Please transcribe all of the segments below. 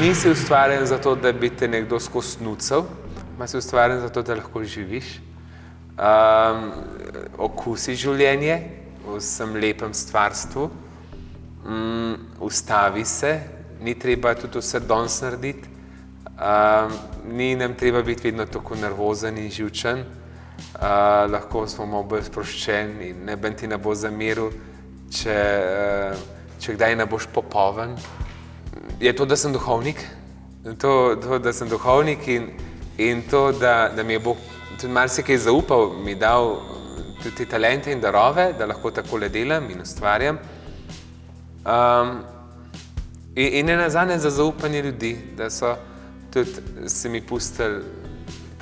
nisi ustvarjen zato, da bi te nekdo skozi nucal, ma si ustvarjen zato, da lahko živiš, okusi življenje v vsem lepem stvarstvu, ustavi se, ni treba tudi vse danes narediti, ni nam treba biti vedno tako nervozen in živčen, lahko smo malo bolj sproščeni in noben ti ne bo zameril, če kdaj ne boš popoven. Je to, da sem duhovnik, da sem duhovnik in to, da mi je Bog tudi marsikaj zaupal, mi dal tudi te talente in darove, da lahko takole delam in ustvarjam. In nenazadnje za zaupanje ljudi, da so tudi se mi pustili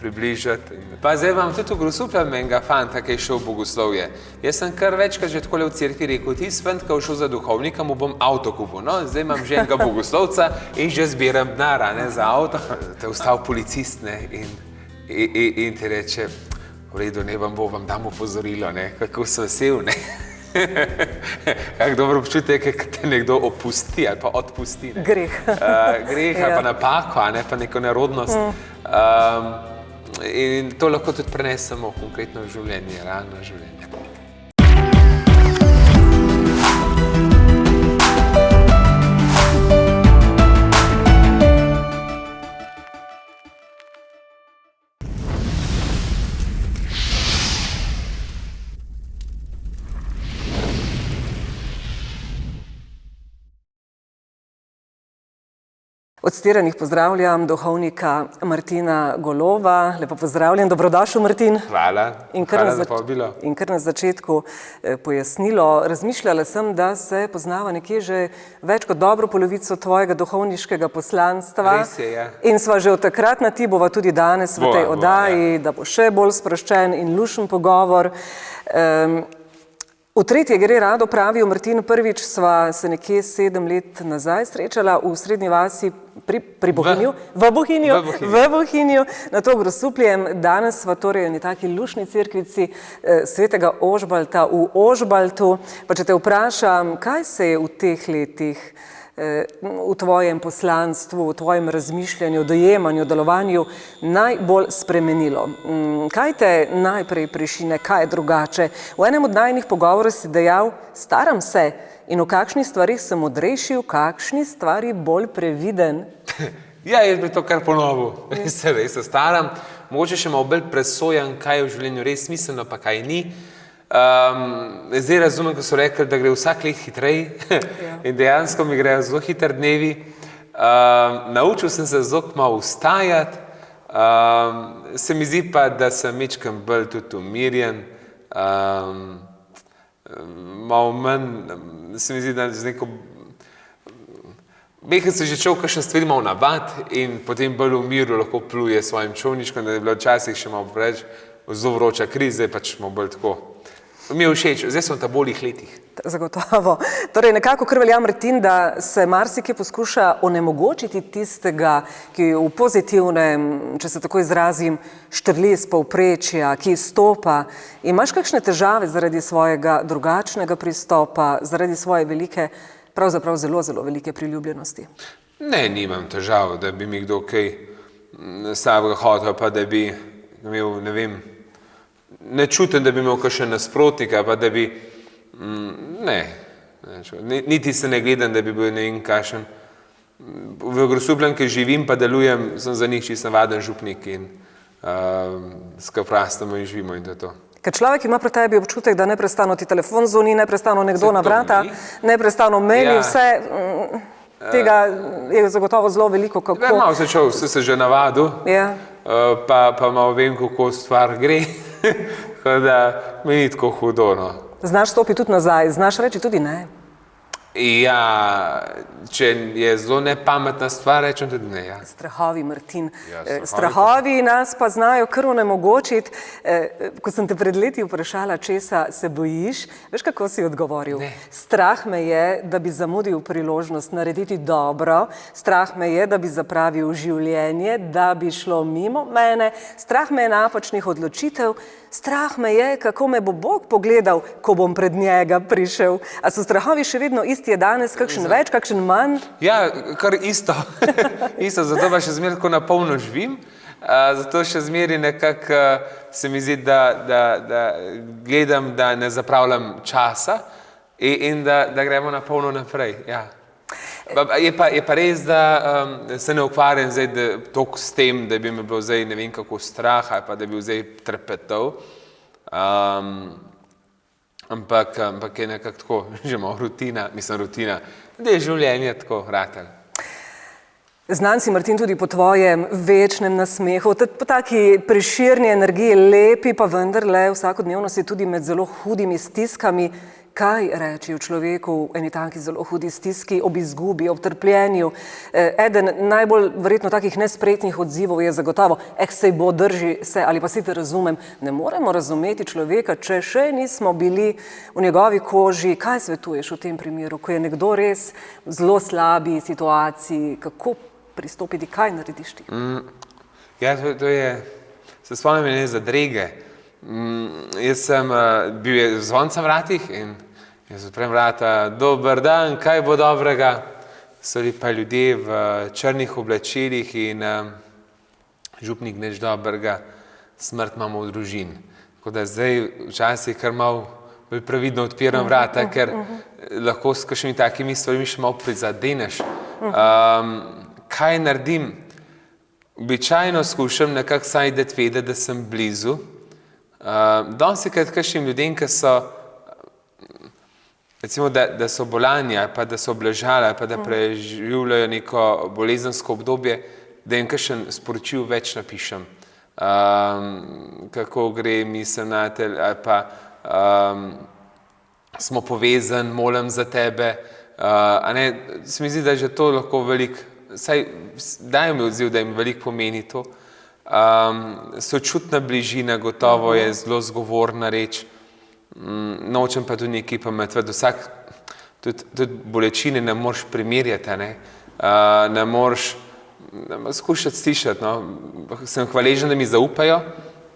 približati. Pa zdaj imam tudi v Grosupljem enega fanta, ki je šel v bogoslovje. Jaz sem kar večkrat že takole v cerkvi rekel, ti fant, ki je šel za duhovnika, mu bom avto kupil. No, zdaj imam že enega bogoslovca in že zbiram denar za avto. Te je ostal policist in ti reče, v redu, ne vam dam opozorilo, kako sem vesel. Kak dobro občutek je, ko te nekdo opusti ali pa odpusti. Greh. Greh ali pa napako, pa neko nerodnost. In to lahko tudi prenesemo konkretno v življenje, realno življenje. Od Stiranih pozdravljam duhovnika Martina Golova. Lepo pozdravljen, dobrodošel Martin. Hvala za povabilo. In kar na začetku pojasnilo. Razmišljala sem, da se poznava nekje že več kot dobro polovico tvojega duhovniškega poslanstva. Res je, ja. In sva že od takrat na ti bova tudi danes v tej oddaji, da bo še bolj sproščen in lušen pogovor. V tretje gre rado, pravijo Martin. Prvič sva se nekje 7 let nazaj srečala v Srednji vasi pri Bohinju. V Bohinju, na to Grosupljem. Danes sva torej v taki lušni cerkvici svetega Ožbalta v Ožbaltu. Pa če te vprašam, kaj se je v teh letih v tvojem poslanstvu, v tvojem razmišljanju, dojemanju, delovanju najbolj spremenilo? Kaj te najprej prešine, kaj je drugače? V enem od najnih pogovorov si dejal, staram se in v kakšnih stvarih sem modrejši, v kakšni stvari bolj previden. Ja, jaz bi to kar ponovil. Res se staram, mogoče še malo bolj presojam, kaj je v življenju res smiselno, pa kaj ni. Zdaj razumem, ko so rekli, da gre vsak let hitreje in dejansko mi grejo zelo hitri dnevi. Naučil sem se zelo malo vstajati, se mi zdi pa, da sem majčkeno bolj tudi umirjen, malo manj, se mi zdi, da z neko Mehko se že čel kakšne stvari malo navad in potem bolj v miru lahko pluje svojim čolničkom, da je bilo včasih še malo preveč zelo vroča kriza, pač malo bolj tako. Mi je všeč, zdaj smo v bolih letih. Zagotovo. Torej, nekako kar velja, Martin, da se marsikje poskuša onemogočiti tistega, ki v pozitivnem, če se tako izrazim, štrli iz povprečja, ki izstopa. Imaš kakšne težave zaradi svojega drugačnega pristopa, zaradi svoje velike, pravzaprav zelo, zelo velike priljubljenosti? Ne, nimam težav, da bi mi kdo kaj slabega hotel, pa da bi imel, ne vem, ne čutim, da bi imel kakšen nasprotnika, pa da bi, niti se ne gledam, da bi bil ne vem kakšen. V Grosupljem, ki živim, pa delujem, sem za njih čisto navaden župnik in sprastamo in živimo in to je to. Ker človek ima pri tebi občutek, da neprestano ti telefon zvoni, neprestano nekdo na vrata, neprestano meni, vse tega je zagotovo zelo veliko. Ja, malo se čuv, vse se že navadil, pa malo vem, kako stvar gre, da mi ni tako hudo. Znaš stopiti tudi nazaj, znaš reči tudi ne? Ja, če je zelo nepametna stvar, rečem tudi ne. Strahovi, Martin. Strahovi nas pa znajo kar onemogočiti. Ko sem te pred leti vprašala, česa se bojiš, veš, kako si odgovoril? Strah me je, da bi zamudil priložnost narediti dobro, strah me je, da bi zapravil življenje, da bi šlo mimo mene, strah me je napačnih odločitev, strah me je, kako me bo Bog pogledal, ko bom pred njega prišel. A so strahovi še vedno isti je danes kakšen več, kakšen manj? Ja, kar isto. Isto, zato pa še zmeraj tako napolno živim. Zato še zmeraj nekako se mi zdi, da gledam, da ne zapravljam časa in da gremo napolno naprej. Ja. Je pa res, da se ne ukvarjam zdaj toliko s tem, da bi me bilo zdaj ne vem kako strah ali pa da bi bil zdaj trpetov. Ampak je nekako tako, že malo rutina, da je življenje tako ratelj. Znan si, Martin, tudi po tvojem večnem nasmehu, po taki preširni energiji, lepi, pa vendarle vsakodnevno si tudi med zelo hudimi stiskami. Kaj reči o človeku v eni taki zelo hudi stiski, ob izgubi, ob trpljenju? Eden najbolj verjetno takih nespretnih odzivov je zagotovo, sej bo, drži se, ali pa si te razumem. Ne moremo razumeti človeka, če še nismo bili v njegovi koži. Kaj svetuješ v tem primeru, ko je nekdo res v zelo slabi situaciji? Kako pristopiti, kaj narediš ti? Ja, to je, se spomnim ene zadrege. Jaz sem bil zvonca v vratih in jaz odprem vrata, dober dan, kaj bo dobrega? So bili pa ljudje v črnih oblačilih in župnik nič dobrega, smrt imamo v družini. Tako da zdaj včasih kar malo bolj previdno odpiram vrata, ker lahko s kakšnimi takimi stvarmi še malo prizadeneš. Kaj naredim? Običajno skušam nekako saj dati vedeti, da sem blizu. Dostikrat kakšnim ljudem, ki so, recimo, da so bolani, ali pa da so obležali, ali pa da preživljajo neko bolezensko obdobje, da jim kakšen sporočil več napišem. Kako gre, mislim nate, ali pa smo povezani, molim za tebe. Se mi zdi, da že to lahko veliko, saj dajo mi odziv, da jim veliko pomeni to. Sočutna bližina gotovo je zelo zgovorna reč. Nočem pa tudi nekaj pametvati. Tudi bolečine ne moreš primerjati, ne moreš skušati slišati. Sem hvaležen, da mi zaupajo,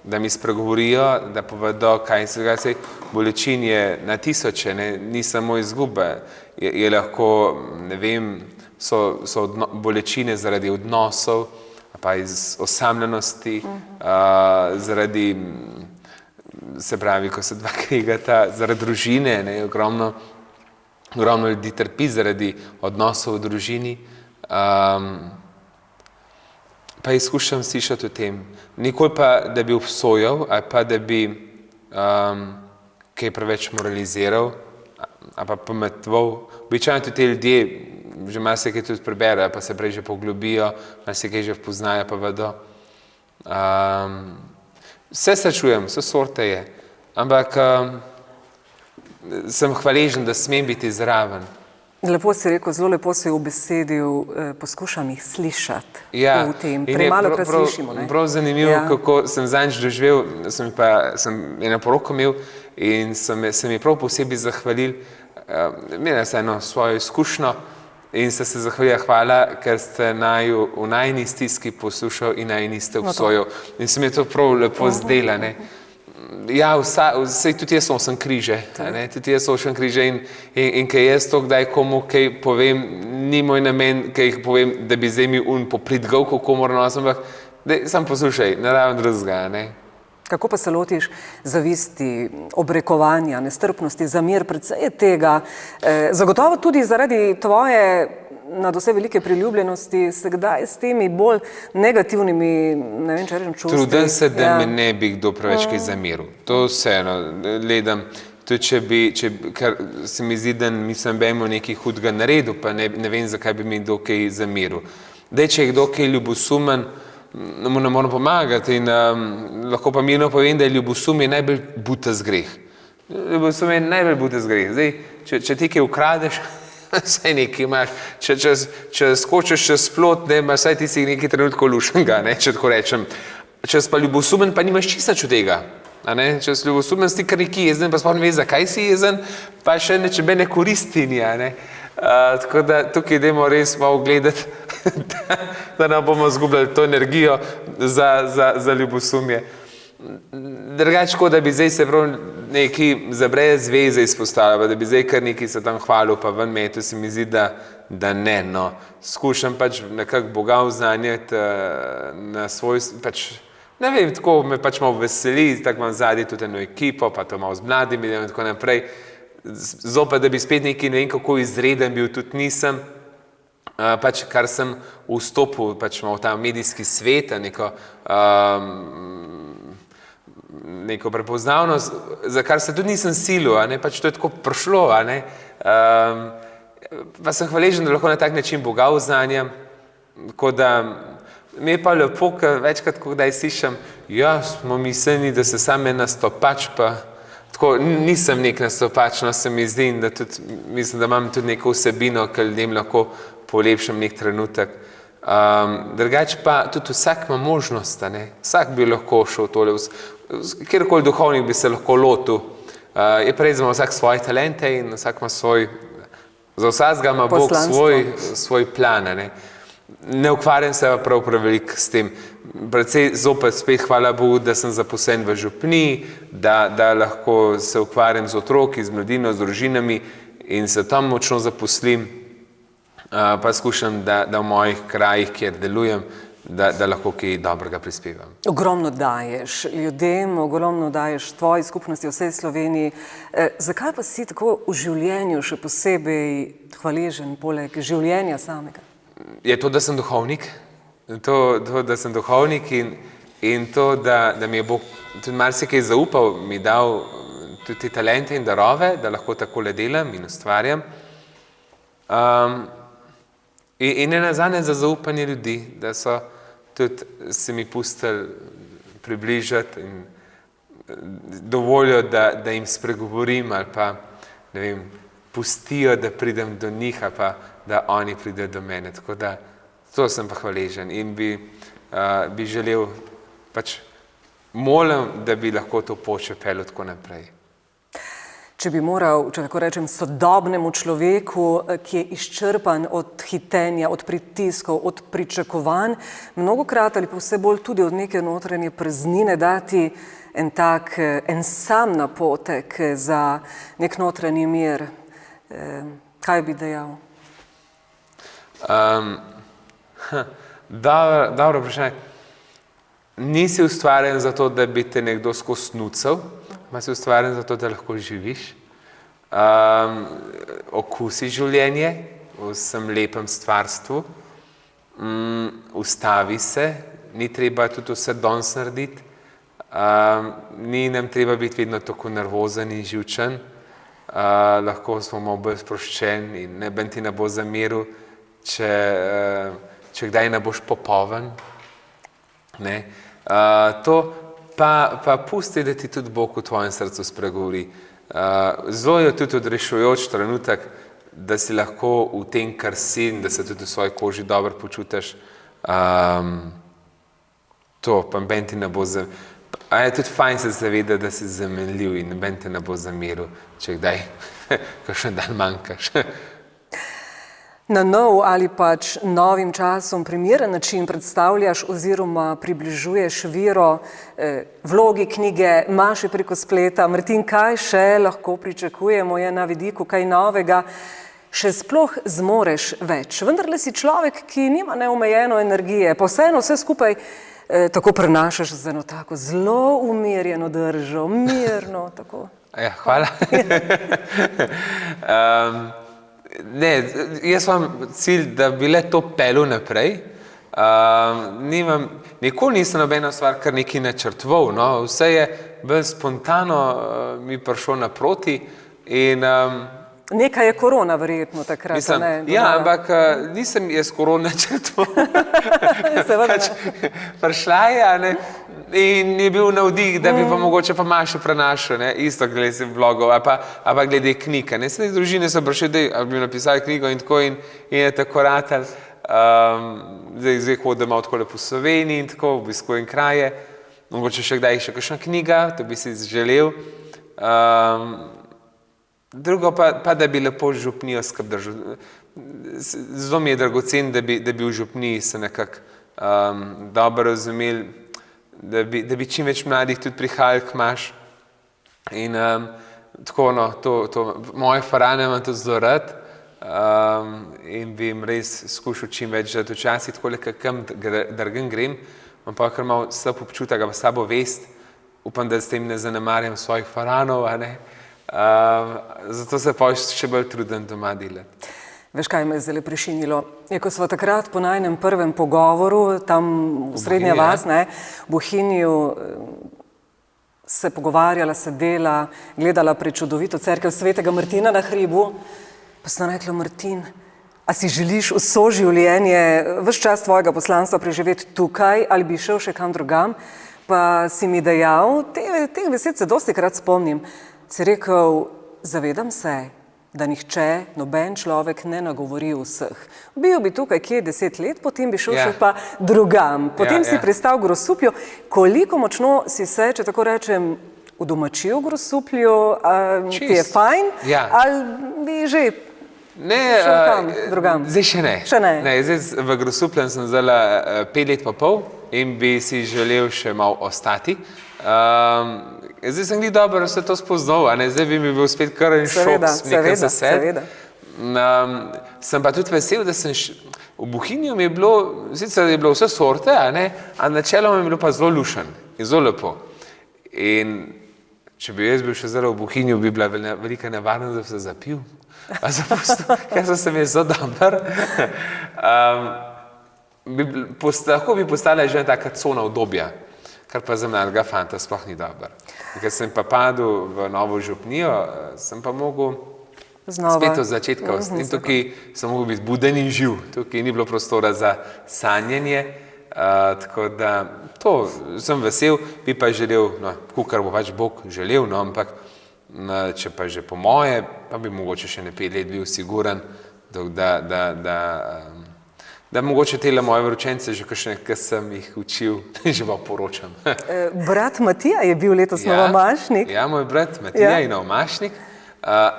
da mi spregovorijo, da povedo, kaj se bolečin je na tisoče, ni samo izgube. Je lahko, ne vem, so bolečine zaradi odnosov, pa iz osamljenosti, zaradi, se pravi, ko se dva krigata, zaradi družine, ogromno ljudi trpi zaradi odnosov v družini. Pa izkušam slišati o tem. Nikoli pa, da bi obsojal, ali pa da bi kaj preveč moraliziral, ali pa pametval. Običajno tudi te ljudje že malo se kaj tudi preberajo, pa se prej že poglobijo, malo se kaj že poznajo, pa vedo. Vse srečujem, vse sorte je, ampak sem hvaležen, da smem biti zraven. Lepo si rekel, zelo lepo si obesedil, poskušam jih slišati v tem, premalokrat slišimo. Prav zanimivo, kako sem zadnjič doživel, sem eno poroko imel in se mi prav posebej zahvalil, imela sem eno svojo izkušnjo, in ste se zahvalili, hvala, ker ste naju v najni stiski poslušal in naj niste obsojal. In se mi je to prav lepo zdela. Ja, tudi jaz sem križe. Tudi jaz sem križe in kaj jaz to kdaj komu kaj povem, ni moj namen, kaj jih povem, da bi zdaj mi popridgal, kako moram nas, ampak sam poslušaj, naravno drugega. Kako pa se lotiš zavisti, obrekovanja, nestrpnosti, zamir, predvsej je tega? Zagotovo tudi zaradi tvoje nadvse velike priljubljenosti se kdaj s temi bolj negativnimi, ne vem, če rečem, čustvi. Trudim se, da me ne bi kdo preveč kaj zamiril. To vseeno, gledam, tudi ker se mi zdi, da mislim, da imamo nekaj hudega naredil, pa ne vem, zakaj bi mi kdo kaj zamiril. Dej, če je kdo kaj ljubosumen, mu ne moram pomagati in lahko pa mirno povem, da je ljubosumje najbolj butast greh. Ljubosumje je najbolj butast greh. Zdaj, če ti kaj ukradeš, saj nekaj imaš. Če skočiš čez plot, saj ti si nekaj trenutkov lušenega, če tako rečem. Če si pa ljubosumen, pa nimaš čisto tega. Če si ljubosumen, si kar nekaj jezen, pa sploh ne veš, zakaj si jezen, pa še nečebe ne koristi ni. Tako da tukaj idemo res malo gledati, da ne bomo zgubljali to energijo za ljubosumje. Drugače, kot da bi zdaj se prav neki za brez zveze izpostavljal, da bi zdaj kar neki se tam hvalil, pa ven metu, se mi zdi, da ne, no. Skušam pač nekako Boga vznanjati na svoj, pač, ne vem, tako me pač malo veseli, tako imam zadnji tudi eno ekipo, pa to malo z mladimi in tako naprej. Zopet, da bi spet neki, ne vem kako izreden bil, tudi nisem. Pač, kar sem vstopil pač v ta medijski svet, neko prepoznavnost, za kar se tudi nisem silil, pač to je tako prišlo. Pa sem hvaležen, da lahko na tak način Boga vznanjam, tako da mi je pa lepo, ker večkrat, ko kdaj slišam, ja, smo mislili, da se sam en nastopač, pa tako nisem nek nastopač, no se mi zdi, da tudi, mislim, da imam tudi neko vsebino, ker ljudem lahko polepšam nek trenutek. Drugače pa tudi vsak ima možnost, vsak bi lahko šel tole, kjerkoli duhovnik bi se lahko lotil. Je prej, da ima vsak svoje talente in vsak ima svoj, za vsakega ima Bog svoj plan. Ne ukvarjam se pa prav veliko s tem. Predvsej zopet spet hvala Bogu, da sem zaposlen v župniji, da lahko se ukvarjam z otroki, z mladino, z družinami in se tam močno zaposlim. Pa skušam, da v mojih krajih, kjer delujem, da lahko kaj dobrega prispevam. Ogromno daješ ljudem, ogromno daješ tvoji skupnosti v vsej Sloveniji. Zakaj pa si tako v življenju še posebej hvaležen poleg življenja samega? Je to, da sem duhovnik. Da sem duhovnik in to, da mi je Bog tudi marsikaj zaupal, mi dal tudi te talente in darove, da lahko takole delam in ustvarjam. In ne nazadnje za zaupanje ljudi, da so tudi se mi pustili približati in dovolijo, da jim spregovorim ali pa, ne vem, pustijo, da pridem do njih ali pa, da oni pridejo do mene. Tako da, to sem pa hvaležen in bi želel, pač molim, da bi lahko to pot še peljal tako naprej. Če bi moral, če tako rečem, sodobnemu človeku, ki je izčrpan od hitenja, od pritiskov, od pričakovanj, mnogokrat ali pa vse bolj tudi od neke notranje praznine dati en sam napotek za nek notranji mir, kaj bi dejal? Dobro vprašanje. Nisi ustvarjen zato, da bi te nekdo skozi snucal, ma si ustvarjen zato, da lahko živiš, okusi življenje v vsem lepem stvarstvu, ustavi se, ni treba tudi vse danes narediti, ni nam treba biti vedno tako nervozen in živčen, lahko smo malo bolj sproščen in noben ti ne bo zameril, če kdaj ne boš popoln. To pa pusti, da ti tudi Bog v tvojem srcu spregovori. Zelo je tudi odrešujoč trenutek, da si lahko v tem, kar si, da se tudi v svoji koži dobro počutiš. To pa noben ti ne bo zameril. Je tudi fajn se zavedati, da si zamenljiv in noben te ne bo zameril, če kdaj kakšen dan manjkaš. Na nov ali pač novim časom primeren način predstavljaš oziroma približuješ vero, vlogi knjige Maše preko spleta. Martin, kaj še lahko pričakujemo, je na vidiku kaj novega, še sploh zmoreš več. Vendarle si človek, ki nima neomejeno energije, pa vseeno vse skupaj tako prenašaš z eno tako zelo umirjeno držo, mirno, tako. Ja, hvala. Ne, jaz imam cilj, da bi le to pelil naprej. Nikoli nisem nobena stvar kar nekaj načrtoval, no. Vse je bolj spontano mi prišlo naproti in nekaj je korona verjetno takrat, ne? Ja, ampak nisem jaz korona načrtoval. Prišla je, in je bil navdih, da bi pa mogoče pa Mašo prenašal, isto glede vlogov, ali pa glede knjig. Sedaj družine so prišli, ali bi napisali knjigo in tako in je tako ratal. Zdaj hodim malo tako po Sloveniji in tako, obiskujem kraje. Mogoče še kdaj še kakšna knjiga, to bi si želel. Drugo pa, da bi lepo župnijo skrb držal. Zelo mi je dragocen, da bi v župniji se nekako dobro razumeli. da bi čim več mladih tudi prihajali k maš. In tako, no, moje farane imam tudi zelo rad in bi jim res skušal čim več, da včasih tako kam drgem grem, imam pa kar malo slab občutek, pa slabo vest, upam, da s tem ne zanemarjam svojih faranov, a ne. Zato se pa še bolj trudim doma delati. Veš, kaj me je zdaj prešinilo? Ko smo takrat po najnem prvem pogovoru, tam v Srednja vas, v Bohinju, se pogovarjala, sedela, gledala prečudovito cerkev Svetega Martina na hribu, pa sem rekla: Martin, a si želiš vso življenje, ves čas tvojega poslanstva preživeti tukaj ali bi šel še kam drugam? Pa si mi dejal, teh besed se dostikrat spomnim, si rekel: zavedam se, da nihče, noben človek ne nagovori vseh. Bil bi tukaj kje 10 let, potem bi šel še pa drugam. Potem si pristal v Grosuplju. Koliko močno si se, če tako rečem, udomačil v Grosuplju? Ti je fajn? Ali bi že šel kam drugam? Zdaj še ne. Še ne? Zdaj v Grosuplju sem zdaj 5 let pa pol in bi si želel še malo ostati. Zdaj sem dobro vse to spoznal, zdaj bi mi bil spet kar en šok, nekaj zased. Sem pa tudi vesel, da sem v Bohinju mi je bilo, sicer je bilo vse sorte, a načeloma mi je bilo pa zelo lušen in zelo lepo. In če bi jaz bil še zdaj v Bohinju, bi bila velika nevarnost, da bi se zapil. Ker sem je zelo dober. Lahko bi postala že taka cona udobja, kar pa za mladega fanta sploh ni dobro. Ker sem pa padel v novo župnijo, sem pa mogel spet od začetka. In tukaj sem mogel biti buden in živ. Tukaj ni bilo prostora za sanjanje. Tako da to sem vesel, bi pa želel, kukar bo pač Bog želel, ampak če pa že po moje, pa bi mogoče še ne 5 let bil siguran, da mogoče tele moje vročence, že kakšne, ki sem jih učil, že pa poročam. Brat Matija je bil letos novomašnik. Ja, moj brat Matija je novomašnik.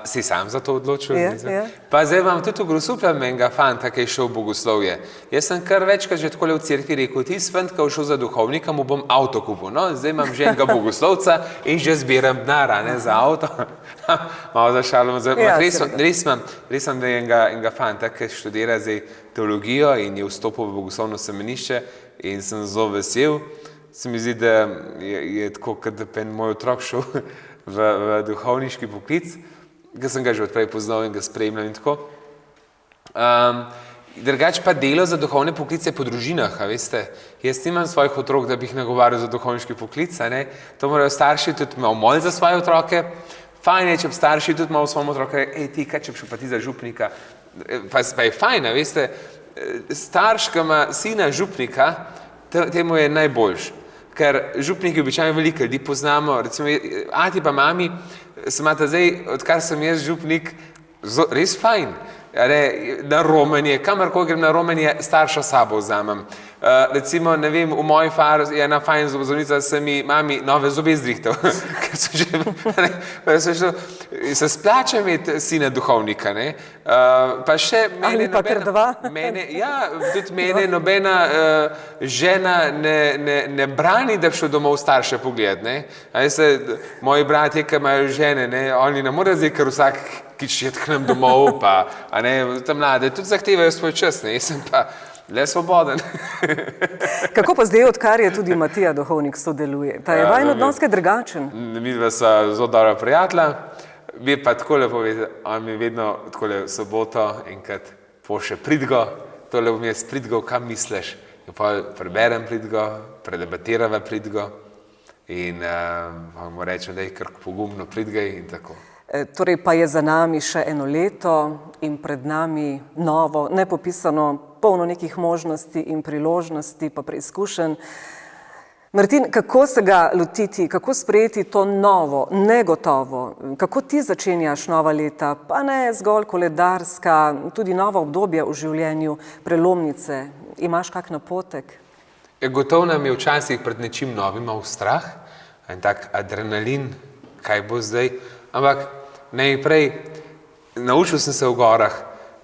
Si sam za to odločil. Pa zdaj imam tudi v Grosuplju enega fanta, ki je šel v bogoslovje. Jaz sem kar večkrat že takole v cerkvi rekel: ti fant, ki je šel za duhovnika, mu bom avto kupil. Zdaj imam že enega bogoslovca in že zbiram denar za avto. Malo za šalo. Res sem, da je enega fanta, ki študira zdaj teologijo in je vstopil v bogoslovno semenišče in sem zelo vesel. Se mi zdi, da je tako, kot da je moj otrok šel v duhovniški poklic, ki sem ga že odprej poznal in ga spremljal in tako. Drugače pa delo za duhovne poklice po družinah, veste. Jaz nimam svojih otrok, da bi jih nagovarjal za duhovniški poklic, To morajo starši tudi malo molj za svoje otroke. Fajn je, če starši tudi malo svojim otroke, ti, kaj če bi šel pa ti za župnika. Pa je fajn, veste, starš, ki ima sina župnika, temu je najboljš. Ker župniki običajno veliko ljudi poznamo, recimo ati pa mami, se imata zdaj, odkar sem jaz župnik, res fajn. Na romenje, kamorkoli grem na romenje, starša sabo vzamem. Recimo, ne vem, v moji far je ena fajn zobozornica, se mi mami nove zobe zdrihtal. Ker so že, se splača imeti sina duhovnika, Pa še ali pa kar dva. Tudi mene nobena žena ne brani, da bi šel domov starše pogled, Moji bratje, ki imajo žene, oni ne morejo zdaj, ker vsak kičet k nam domov, pa, tam mlade, tudi zahtevajo svoj čas, jaz sem pa le svoboden. Kako pa zdaj, odkar je tudi Matija duhovnik sodeluje? Pa je vajen odnos kaj drugačen? Midva sva zelo dobra prijatelja, bi pa takole povedal, on mi vedno takole soboto enkrat pošlje pridgo, tole vmes pridgo, kam misliš? Pa preberem pridgo, predebatirava pridgo in mu rečem, da je kar pogumno pridgaj in tako. Torej pa je za nami še eno leto in pred nami novo, nepopisano, polno nekih možnosti in priložnosti pa preizkušenj. Martin, kako se ga lotiti, kako sprejeti to novo, negotovo? Kako ti začenjaš nova leta, pa ne zgolj koledarska, tudi nova obdobja v življenju, prelomnice? Imaš kak napotek? Gotovo nam je včasih pred nečim novim v strah, en tak adrenalin, kaj bo zdaj. Ampak najprej naučil sem se v gorah,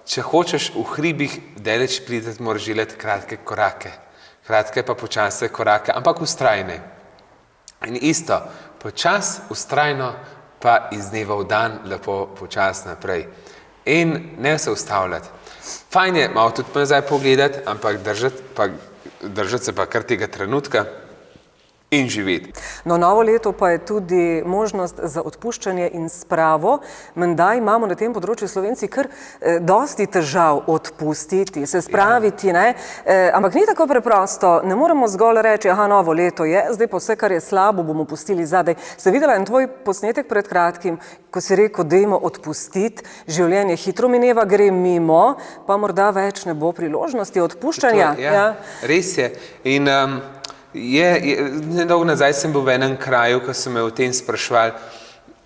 če hočeš v hribih daleč priti, moraš želeti kratke korake. kratke pa počasne korake, ampak vztrajne. In isto, počas, vztrajno, pa iz dneva v dan lepo počas naprej. In ne se ustavljati. Fajn je malo tudi nazaj pogledati, ampak držati se pa kar tega trenutka in živeti. No, novo leto pa je tudi možnost za odpuščanje in spravo. Menda imamo na tem področju Slovenci kar dosti težav odpustiti, se spraviti, ne? Ampak ni tako preprosto. Ne moremo zgolj reči, aha, novo leto je, zdaj pa vse, kar je slabo, bomo pustili zadaj. Ste videla en tvoj posnetek pred kratkim, ko si rekel, dajmo odpustiti, življenje hitro mineva, gre mimo, pa morda več ne bo priložnosti odpuščanja. Ja, res je. In nedolgo nazaj sem bil v enem kraju, ko so me o tem spraševali.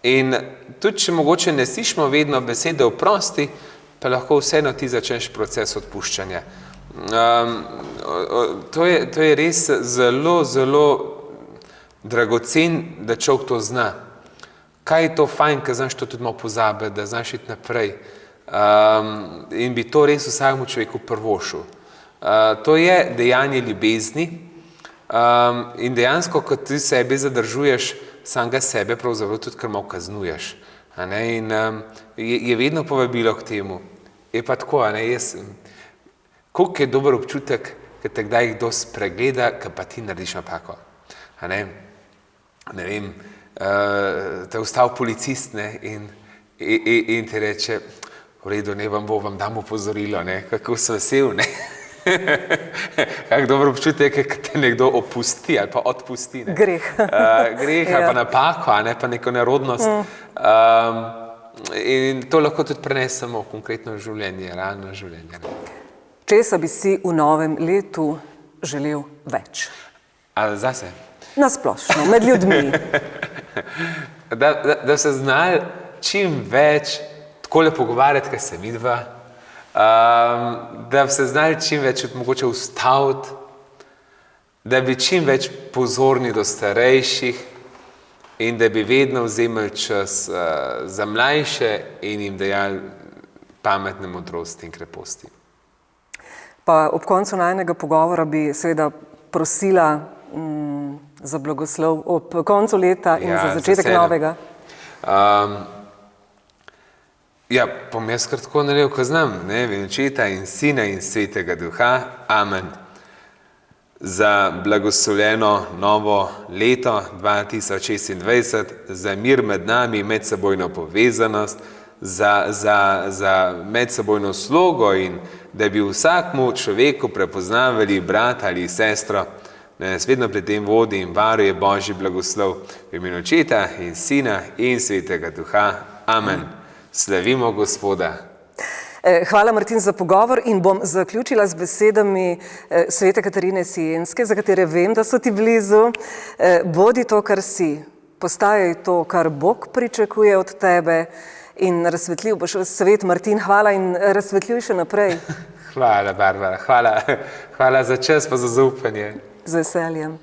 In tudi, če mogoče ne slišimo vedno besede oprosti, pa lahko vseeno ti začneš proces odpuščanja. To je res zelo, zelo dragocen, da človek to zna. Kaj je to fajn, ker znaš to tudi malo pozabiti, da znaš iti naprej. In bi to res vsakemu človeku prvošil. To je dejanje ljubezni. In dejansko, ko ti sebe zadržuješ, samega sebe pravzaprav tudi kar malo kaznuješ. In je vedno povabilo k temu. Je pa tako, koliko je dober občutek, ko te kdaj kdo spregleda, ko pa ti narediš napako. Ne vem, te ustavi policist in ti reče, v redu, ne vam bo, vam dam opozorilo, kako sem vesel, Kak dober občutek je, ko te nekdo opusti ali pa odpusti. Greh. Greh ali pa napako, pa neko nerodnost. In to lahko tudi prenesemo v konkretno življenje, realno življenje. Česa bi si v novem letu želel več? Ali zase? Nasplošno, med ljudmi. Da se znali čim več takole pogovarjati, kaj se midva, da bi se znali čim več mogoče ustaviti, da bi čim več pozorni do starejših in da bi vedno vzemali čas za mlajše in jim dajali pametne modrosti in kreposti. Pa ob koncu najnega pogovora bi seveda prosila za blagoslov ob koncu leta in za začetek novega. Ja, bom jaz kar tako naredil, ko znam, v Očeta in Sina in Svetega Duha. Amen. Za blagoslovljeno novo leto 2026, za mir med nami, medsebojno povezanost, za medsebojno slogo in da bi vsakmu človeku prepoznavali brata ali sestro, da nas vedno pri tem vodi in varuje Božji blagoslov v imenu Očeta in Sina in Svetega Duha. Amen. Slavimo Gospoda. Hvala, Martin, za pogovor in bom zaključila z besedami svete Katarine Sienske, za katere vem, da so ti blizu. Bodi to, kar si, postajaj to, kar Bog pričakuje od tebe in razsvetljiv boš svet. Martin, hvala in razsvetljuj še naprej. Hvala, Barbara. Hvala za čas pa za zaupanje. Z veseljem.